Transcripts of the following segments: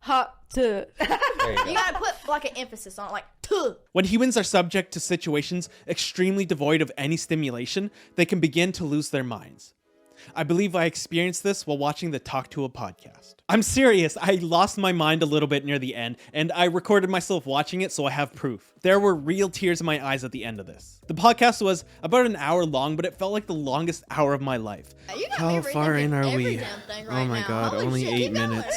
Hawk Tuah. You gotta put like an emphasis on it, like tuh. When humans are subject to situations extremely devoid of any stimulation, they can begin to lose their minds. I believe I experienced this while watching the Hawk Tuah podcast. I'm serious, I lost my mind a little bit near the end, and I recorded myself watching it, so I have proof. There were real tears in my eyes at the end of this. The podcast was about an hour long, but it felt like the longest hour of my life. How far in are we? Oh my god, only 8 minutes.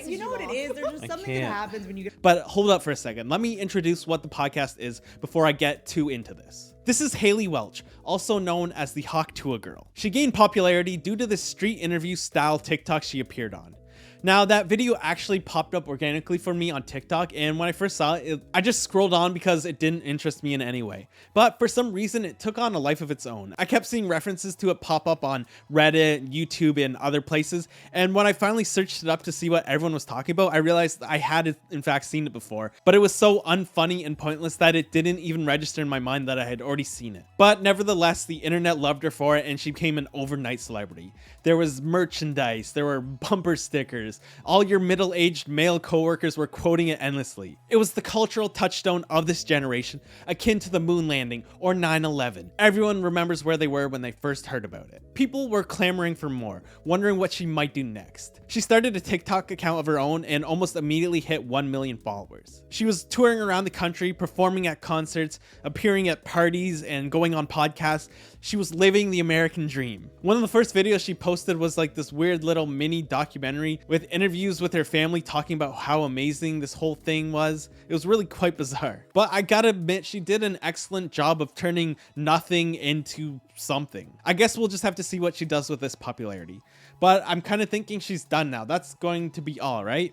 You know what it is? There's just something that happens when you get... But hold up for a second. Let me introduce what the podcast is before I get too into this. This is Hailey Welch, also known as the Hawk Tuah girl. She gained popularity due to this street interview style TikTok she appeared on. Now, that video actually popped up organically for me on TikTok, and when I first saw it, I just scrolled on because it didn't interest me in any way. But for some reason, it took on a life of its own. I kept seeing references to it pop up on Reddit, YouTube, and other places, and when I finally searched it up to see what everyone was talking about, I realized I had in fact seen it before, but it was so unfunny and pointless that it didn't even register in my mind that I had already seen it. But nevertheless, the internet loved her for it, and she became an overnight celebrity. There was merchandise, there were bumper stickers, all your middle-aged male coworkers were quoting it endlessly. It was the cultural touchstone of this generation, akin to the moon landing or 9/11. Everyone remembers where they were when they first heard about it. People were clamoring for more, wondering what she might do next. She started a TikTok account of her own and almost immediately hit 1 million followers. She was touring around the country, performing at concerts, appearing at parties, and going on podcasts. She was living the American dream. One of the first videos she posted was like this weird little mini documentary with interviews with her family talking about how amazing this whole thing was. It was really quite bizarre. But I gotta admit, she did an excellent job of turning nothing into something. I guess we'll just have to see what she does with this popularity. But I'm kind of thinking she's done now. That's going to be all, right?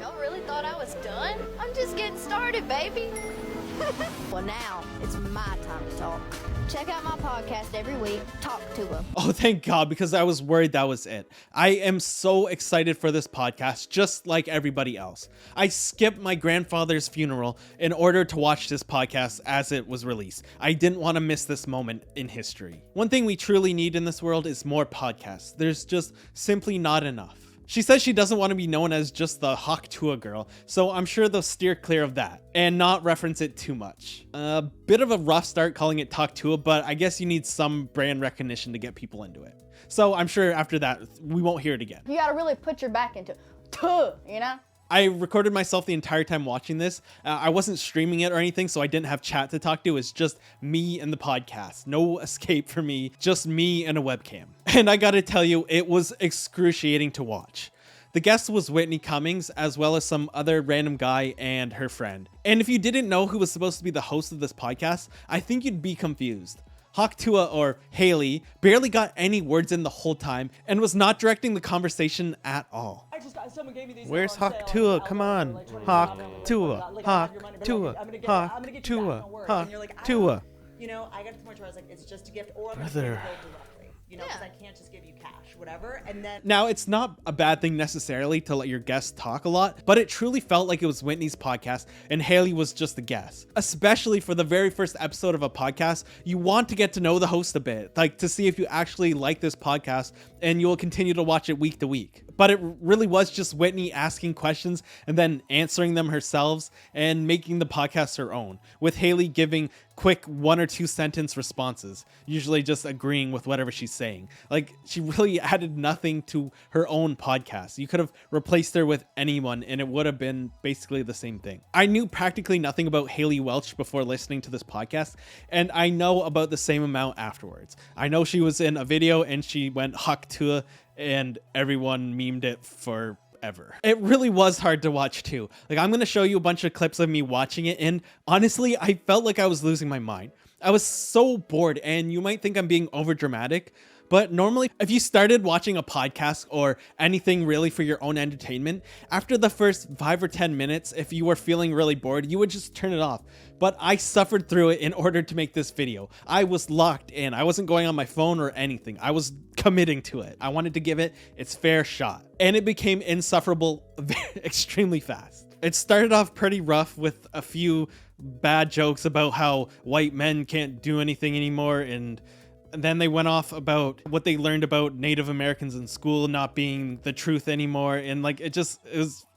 Y'all really thought I was done? I'm just getting started, baby. Well, now it's my time to talk. Check out my podcast every week, Hawk Tuah. Oh, thank God, because I was worried that was it. I am so excited for this podcast, just like everybody else. I skipped my grandfather's funeral in order to watch this podcast as it was released. I didn't want to miss this moment in history. One thing we truly need in this world is more podcasts. There's just simply not enough. She says she doesn't want to be known as just the Hawk Tuah girl, so I'm sure they'll steer clear of that and not reference it too much. A bit of a rough start calling it Hawk Tuah, but I guess you need some brand recognition to get people into it. So I'm sure after that, we won't hear it again. You gotta really put your back into it. Tuh, you know? I recorded myself the entire time watching this. I wasn't streaming it or anything, so I didn't have chat to talk to. It's just me and the podcast. No escape for me, just me and a webcam. And I gotta tell you, it was excruciating to watch. The guest was Whitney Cummings, as well as some other random guy and her friend. And if you didn't know who was supposed to be the host of this podcast, I think you'd be confused. Hawk Tuah, or Hailey, barely got any words in the whole time and was not directing the conversation at all. Where's Hawk Tuah? Come on. Hawk Tuah. Hawk Tuah. Hawk Tuah. Hawk Tuah. You know, I got to the point where I was like, it's just a gift, or I'm Brother. going to go directly. You know, because I can't just give you cash, whatever. And then Now, it's not a bad thing necessarily to let your guests talk a lot, but it truly felt like it was Whitney's podcast and Hailey was just the guest. Especially for the very first episode of a podcast, you want to get to know the host a bit, like to see if you actually like this podcast and you will continue to watch it week to week. But it really was just Whitney asking questions and then answering them herself and making the podcast her own, with Hailey giving quick 1 or 2 sentence responses, usually just agreeing with whatever she's saying. Like, she really added nothing to her own podcast. You could have replaced her with anyone and it would have been basically the same thing. I knew practically nothing about Hailey Welch before listening to this podcast, and I know about the same amount afterwards. I know she was in a video and she went Hawk Tuah and everyone memed it forever. It really was hard to watch too. Like, I'm going to show you a bunch of clips of me watching it, and honestly, I felt like I was losing my mind. I was so bored, and you might think I'm being over dramatic, but normally if you started watching a podcast or anything really for your own entertainment, after the first 5 or 10 minutes, if you were feeling really bored, you would just turn it off. But I suffered through it in order to make this video. I was locked in. I wasn't going on my phone or anything. I was committing to it. I wanted to give it its fair shot. And it became insufferable extremely fast. It started off pretty rough with a few bad jokes about how white men can't do anything anymore, and then they went off about what they learned about Native Americans in school not being the truth anymore, and like it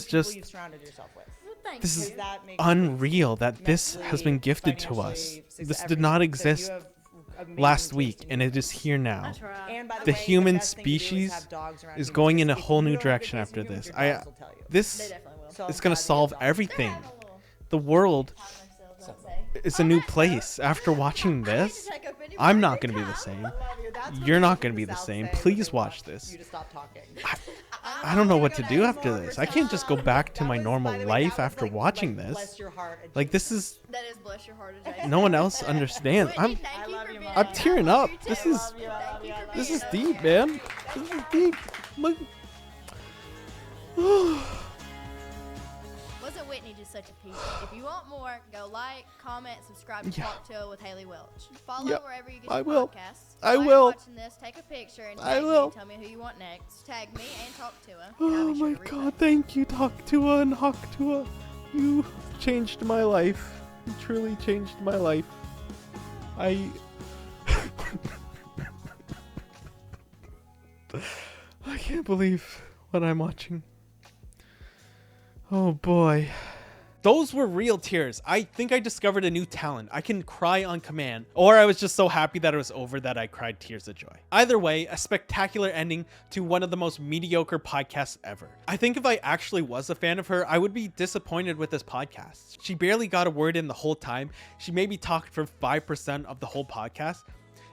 is people just you've surrounded yourself with. Thank this you. is That makes unreal that this has mentally, been gifted to us. financially, This did everything. not So you exist have amazing last week, taste in and your it is here now. I try. And by the, The way, human best thing to do is species have dogs around is you, going in a because if whole you new don't have a good direction taste after in humans, this. your dogs will tell you. They This definitely will. So is I'm gonna glad you solve have dogs. everything. Having a little The world time ourselves, I'd say. is a new place. After watching this, I'm not gonna be the same. I love you. That's what You're the not people gonna be in the South same. say when Please they watch want this. You to stop talking. I don't know what to do after this. I can't just go back to my normal life after watching Bless this. your heart, and Like, this is, That is bless your heart, Jason. no one else understands. Whitney, I'm thank you love for you, being Mom. I'm tearing I love up. you This too. is Thank you for this being is a deep, fan. man. This is deep. Look. Wasn't Whitney just such a piece? If you want more, go like, comment, subscribe to Yeah. Hawk Tuah with Hailey Welch. Follow Yep. wherever you get I your will. podcasts. I While will. you're watching this, take a picture and I tag me will. and tell me who you want next. Tag me and Hawk Tuah. and I'll Oh be sure my to read god, them. thank you, Hawk Tuah and Hawk Tuah. You changed my life. You truly changed my life. I can't believe what I'm watching. Oh boy. Those were real tears. I think I discovered a new talent. I can cry on command. Or I was just so happy that it was over that I cried tears of joy. Either way, a spectacular ending to one of the most mediocre podcasts ever. I think if I actually was a fan of her, I would be disappointed with this podcast. She barely got a word in the whole time. She maybe talked for 5% of the whole podcast.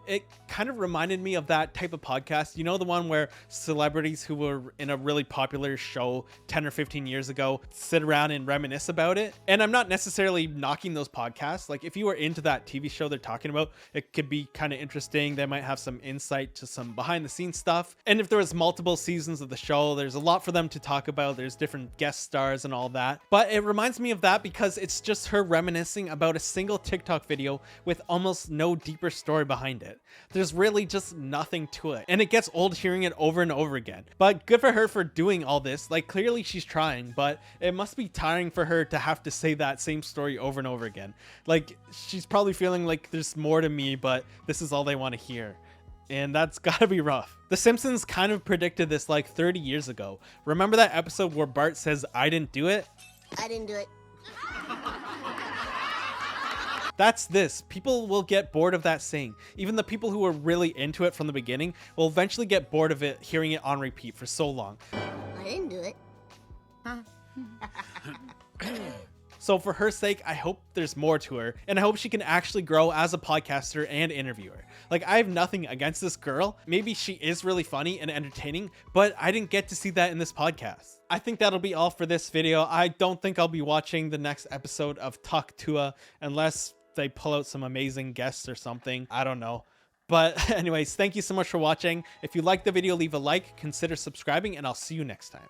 It kind of reminded me of that type of podcast. You know, the one where celebrities who were in a really popular show 10 or 15 years ago sit around and reminisce about it. And I'm not necessarily knocking those podcasts. Like, if you were into that TV show they're talking about, it could be kind of interesting. They might have some insight to some behind the scenes stuff. And if there was multiple seasons of the show, there's a lot for them to talk about. There's different guest stars and all that. But it reminds me of that because it's just her reminiscing about a single TikTok video with almost no deeper story behind it. There's really just nothing to it, and it gets old hearing it over and over again. But good for her for doing all this. Like, clearly she's trying, but it must be tiring for her to have to say that same story over and over again. Like, she's probably feeling like there's more to me, but this is all they want to hear. And that's gotta be rough. The Simpsons kind of predicted this like 30 years ago. Remember that episode where Bart says, "I didn't do it"? I didn't do it. That's this. People will get bored of that saying. Even the people who were really into it from the beginning will eventually get bored of it hearing it on repeat for so long. I didn't do it. So for her sake, I hope there's more to her, and I hope she can actually grow as a podcaster and interviewer. Like, I have nothing against this girl. Maybe she is really funny and entertaining, but I didn't get to see that in this podcast. I think that'll be all for this video. I don't think I'll be watching the next episode of Hawk Tuah unless they pull out some amazing guests or something. I don't know. But anyways, thank you so much for watching. If you liked the video, leave a like, consider subscribing, and I'll see you next time.